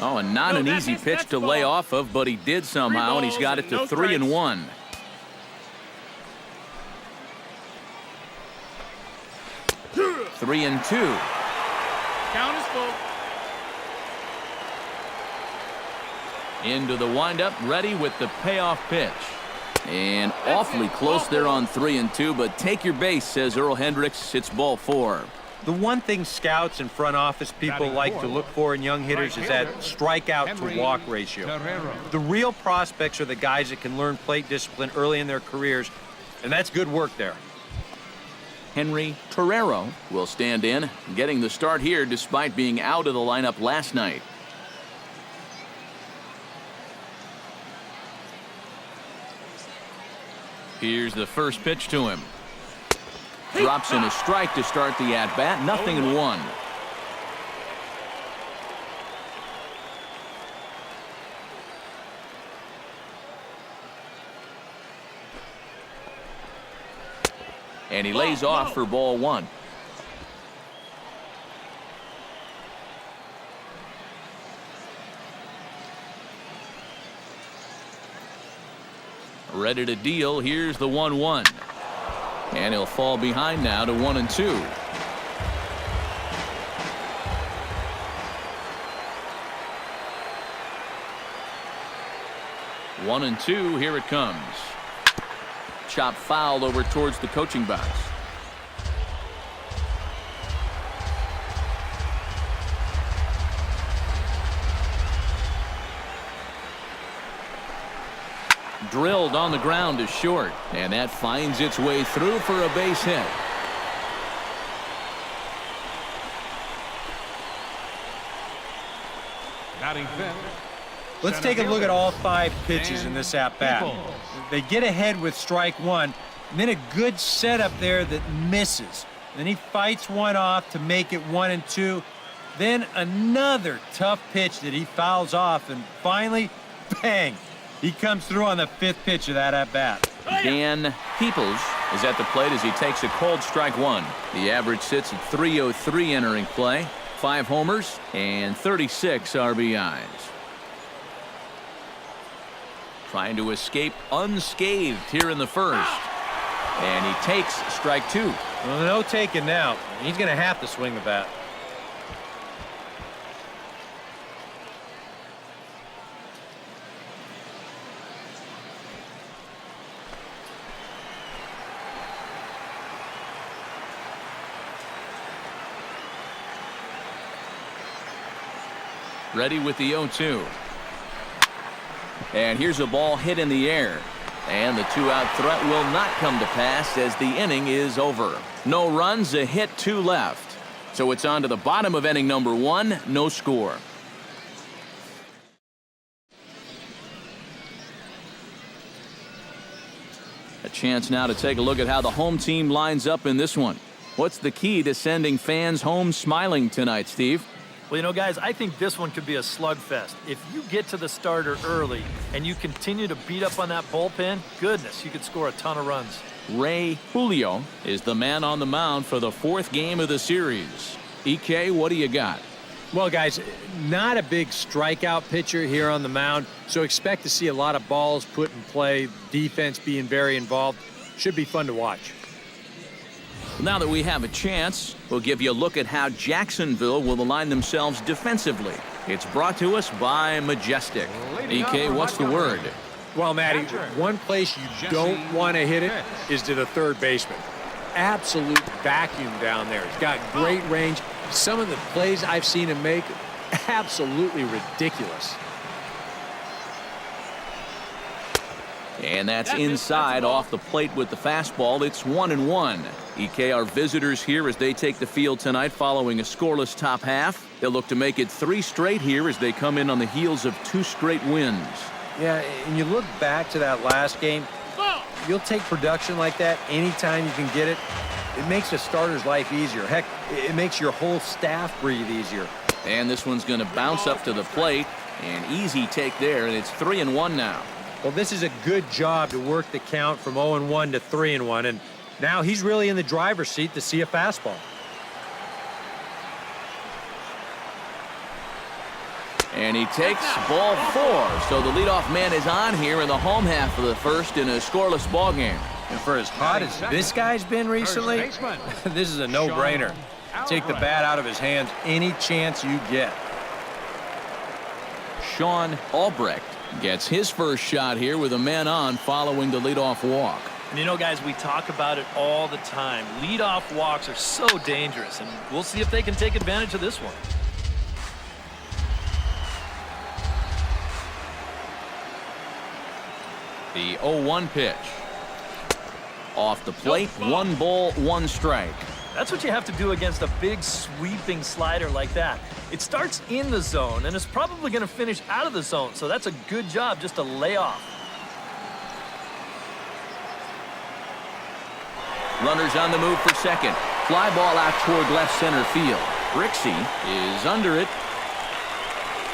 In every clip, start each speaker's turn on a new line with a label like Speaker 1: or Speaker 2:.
Speaker 1: Oh, and not an easy pitch to lay off of, but he did somehow, and he's got it to 3-1. Three and two.
Speaker 2: Count is full.
Speaker 1: Into the windup, ready with the payoff pitch. And awfully close there on 3-2, but take your base, says Earl Hendricks. It's ball 4.
Speaker 3: The one thing scouts and front office people like to look for in young hitters is that strikeout to walk ratio. The real prospects are the guys that can learn plate discipline early in their careers, and that's good work there.
Speaker 1: Henry Torrero will stand in, getting the start here despite being out of the lineup last night. Here's the first pitch to him. Drops in a strike to start the at-bat. 0-1. And he lays off for ball 1. Ready to deal. Here's the 1-1. And he'll fall behind now to 1-2. One and two. Here it comes. Chop foul over towards the coaching box. Drilled on the ground to short, and that finds its way through for a base hit.
Speaker 3: Let's take a look at all 5 pitches in this at-bat. They get ahead with strike 1, and then a good setup there that misses. Then he fights one off to make it 1-2. Then another tough pitch that he fouls off, and finally, bang! He comes through on the 5th pitch of that at-bat.
Speaker 1: Dan Peoples is at the plate as he takes a cold strike 1. The average sits at .303 entering play. 5 homers and 36 RBIs. Trying to escape unscathed here in the first. And he takes strike 2.
Speaker 3: Well, no taking now. He's going to have to swing the bat.
Speaker 1: Ready with the 0-2. And here's a ball hit in the air. And the 2-out threat will not come to pass as the inning is over. No runs, a hit, 2 left. So it's on to the bottom of inning number 1, no score. A chance now to take a look at how the home team lines up in this one. What's the key to sending fans home smiling tonight, Steve?
Speaker 4: Well, you know, guys, I think this one could be a slugfest. If you get to the starter early and you continue to beat up on that bullpen, goodness, you could score a ton of runs.
Speaker 1: Ray Julio is the man on the mound for the 4th game of the series. EK, what do you got?
Speaker 3: Well, guys, not a big strikeout pitcher here on the mound, so expect to see a lot of balls put in play, defense being very involved. Should be fun to watch.
Speaker 1: Now that we have a chance, we'll give you a look at how Jacksonville will align themselves defensively. It's brought to us by Majestic. EK, what's the word?
Speaker 3: Well, Matty, one place you don't want to hit it is to the third baseman. Absolute vacuum down there. He's got great range. Some of the plays I've seen him make, absolutely ridiculous.
Speaker 1: And that's inside off the plate with the fastball. It's 1-1. EK, our visitors here as they take the field tonight following a scoreless top half. They'll look to make it 3 straight here as they come in on the heels of 2 straight wins.
Speaker 3: Yeah, and you look back to that last game, you'll take production like that anytime you can get it. It makes a starter's life easier. Heck, it makes your whole staff breathe easier.
Speaker 1: And this one's going to bounce up to the plate. An easy take there, and it's 3-1 now.
Speaker 3: Well, this is a good job to work the count from 0-1 to 3-1, and now he's really in the driver's seat to see a fastball.
Speaker 1: And he takes ball 4. So the leadoff man is on here in the home half of the first in a scoreless ball game.
Speaker 3: And for as hot as this guy's been recently, this is a no-brainer. Take the bat out of his hands any chance you get.
Speaker 1: Sean Albrecht gets his first shot here with a man on following the leadoff walk.
Speaker 4: And you know, guys, we talk about it all the time. Leadoff walks are so dangerous, and we'll see if they can take advantage of this one.
Speaker 1: The 0-1 pitch. Off the plate, 1 ball, 1 strike.
Speaker 4: That's what you have to do against a big sweeping slider like that. It starts in the zone, and it's probably going to finish out of the zone, so that's a good job just to lay off.
Speaker 1: Runners on the move for second. Fly ball out toward left center field. Rixey is under it.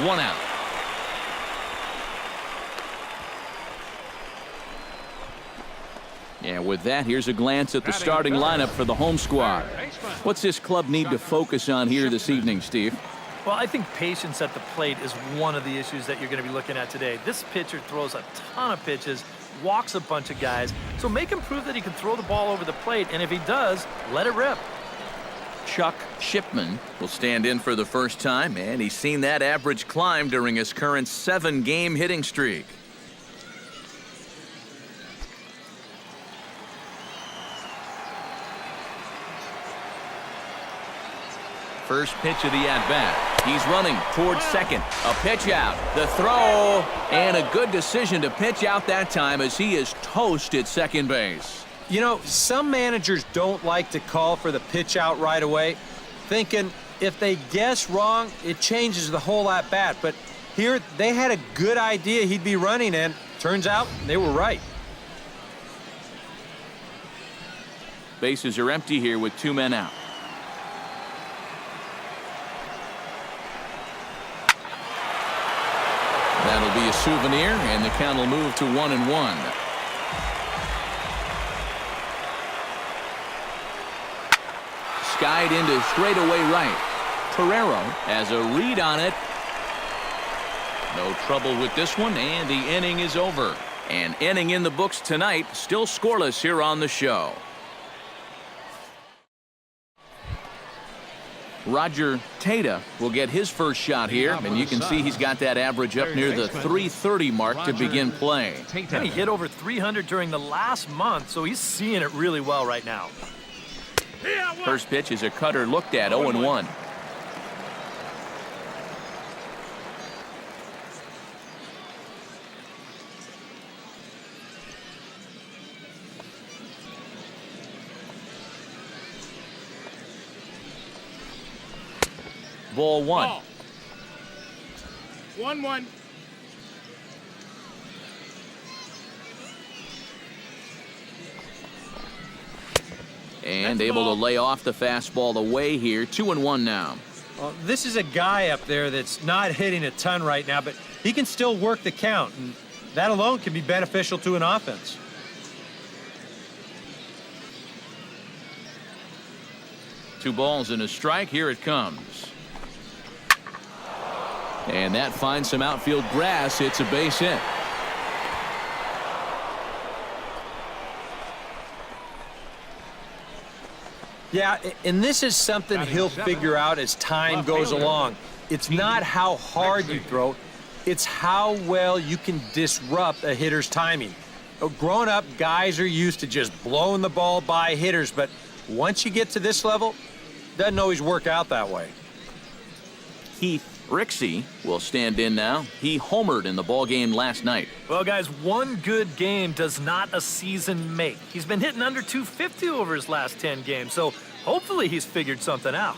Speaker 1: 1 out. Yeah, with that, here's a glance at the starting lineup for the home squad. What's this club need to focus on here this evening, Steve?
Speaker 4: Well, I think patience at the plate is one of the issues that you're going to be looking at today. This pitcher throws a ton of pitches, walks a bunch of guys, so make him prove that he can throw the ball over the plate, and if he does, let it rip.
Speaker 1: Chuck Shipman will stand in for the first time, and he's seen that average climb during his current 7-game hitting streak. First pitch of the at-bat. He's running towards second. A pitch out. The throw. And a good decision to pitch out that time as he is toast at second base.
Speaker 3: You know, some managers don't like to call for the pitch out right away, thinking if they guess wrong, it changes the whole at-bat. But here, they had a good idea he'd be running, and turns out they were right.
Speaker 1: Bases are empty here with 2 men out. That'll be a souvenir, and the count will move to 1-1. Skied into straightaway right. Torrero has a read on it. No trouble with this one, and the inning is over. An inning in the books tonight, still scoreless here on the show. Roger Tata will get his first shot here, and you can see he's got that average up near the 330 mark to begin play.
Speaker 4: And he hit over 300 during the last month, so he's seeing it really well right now.
Speaker 1: First pitch is a cutter looked at, 0-1. Ball 1.
Speaker 2: 1-1.
Speaker 1: And able to lay off the fastball away here. 2-1 now.
Speaker 3: Well, this is a guy up there that's not hitting a ton right now, but he can still work the count, and that alone can be beneficial to an offense.
Speaker 1: Two balls and a strike. Here it comes. And that finds some outfield grass. It's a base hit.
Speaker 3: Yeah, and this is something he'll figure out as time goes along. It's not how hard you throw, it's how well you can disrupt a hitter's timing. Growing up, guys are used to just blowing the ball by hitters, but once you get to this level, it doesn't always work out that way.
Speaker 1: Keith Rixey will stand in now. He homered in the ball game last night.
Speaker 4: Well, guys, one good game does not a season make. He's been hitting under 250 over his last 10 games, so hopefully he's figured something out.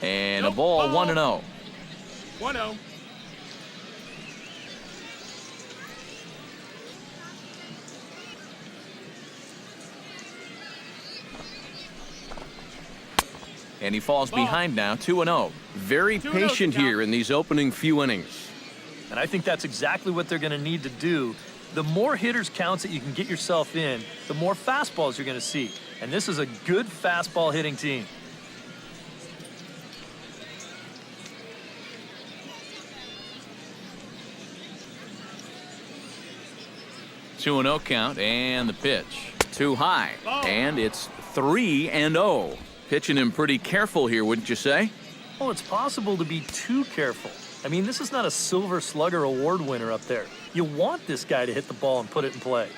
Speaker 1: And a ball, 1-0.
Speaker 2: 1-0.
Speaker 1: And he falls behind now, 2-0. Very patient here in these opening few innings.
Speaker 4: And I think that's exactly what they're going to need to do. The more hitters counts that you can get yourself in, the more fastballs you're going to see. And this is a good fastball hitting team.
Speaker 1: 2-0 count, and the pitch. Too high, and it's 3-0. Pitching him pretty careful here, wouldn't you say?
Speaker 4: Well, it's possible to be too careful. I mean, this is not a Silver Slugger award winner up there. You want this guy to hit the ball and put it in play.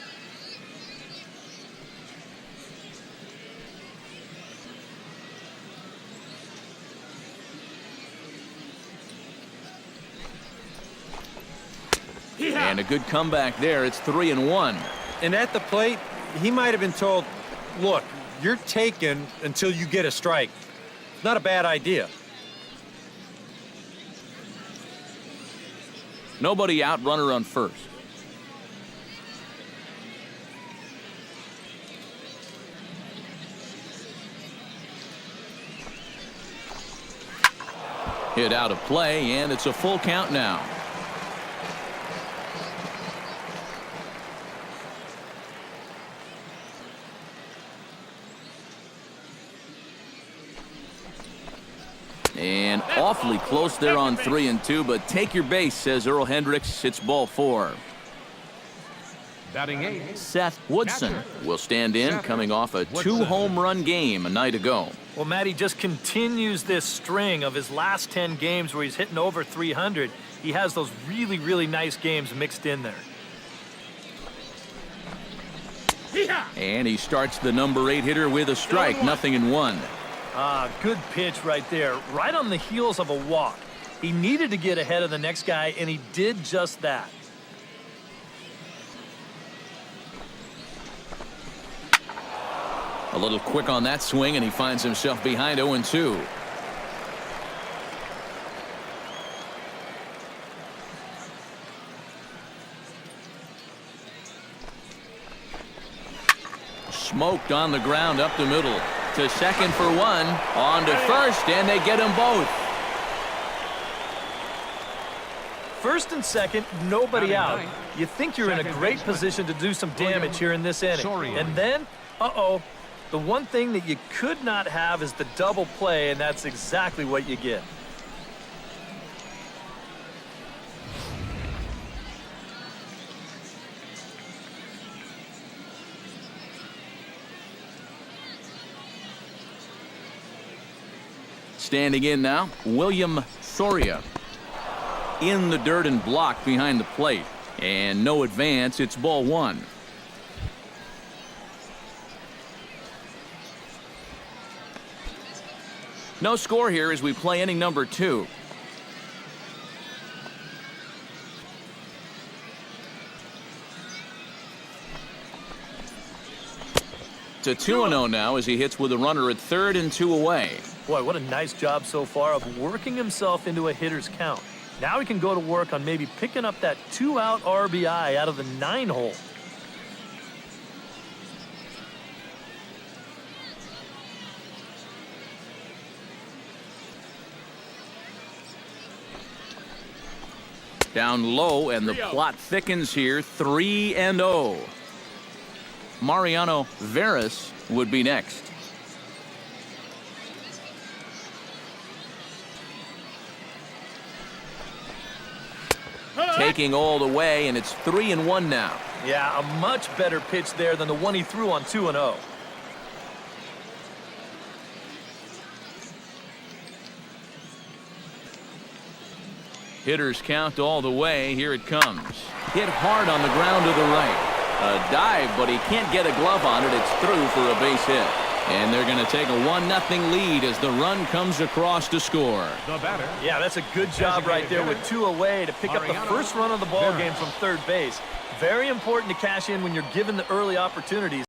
Speaker 1: And a good comeback there. It's 3-1.
Speaker 3: And at the plate, he might have been told, look, you're taken until you get a strike. Not a bad idea.
Speaker 1: Nobody out, runner on first. Hit out of play, and it's a full count now. And awfully close there on 3-2, but take your base, says Earl Hendricks. It's ball 4.
Speaker 5: Batting 8.
Speaker 1: Seth Woodson will stand in, coming off a 2-home run game a night ago.
Speaker 4: Well, Matty just continues this string of his last 10 games where he's hitting over 300. He has those really, really nice games mixed in there.
Speaker 1: And he starts the number 8 hitter with a strike, 0-1.
Speaker 4: Good pitch right there, right on the heels of a walk. He needed to get ahead of the next guy, and he did just that.
Speaker 1: A little quick on that swing, and he finds himself behind 0-2. Smoked on the ground up the middle. To second for one, on to first, and they get them both.
Speaker 4: First and second, nobody out. You think you're in a great position to do some damage here in this inning. And then, the one thing that you could not have is the double play, and that's exactly what you get.
Speaker 1: Standing in now, William Soria. In the dirt and blocked behind the plate. And no advance, it's ball 1. No score here as we play inning number 2. To 2-0 now as he hits with a runner at third and 2 away.
Speaker 4: Boy, what a nice job so far of working himself into a hitter's count. Now he can go to work on maybe picking up that 2-out RBI out of the 9-hole.
Speaker 1: Down low, and the plot thickens here. 3-0. Mariano Veras would be next. Taking all the way, and it's 3-1 now.
Speaker 4: Yeah, a much better pitch there than the one he threw on 2-0.
Speaker 1: Hitters count all the way. Here it comes. Hit hard on the ground to the right. A dive, but he can't get a glove on it. It's through for a base hit. And they're going to take a 1-0 lead as the run comes across to score.
Speaker 5: The batter.
Speaker 4: Yeah, that's a good job right there with 2 away to pick up the first run of the ball game from third base. Very important to cash in when you're given the early opportunities.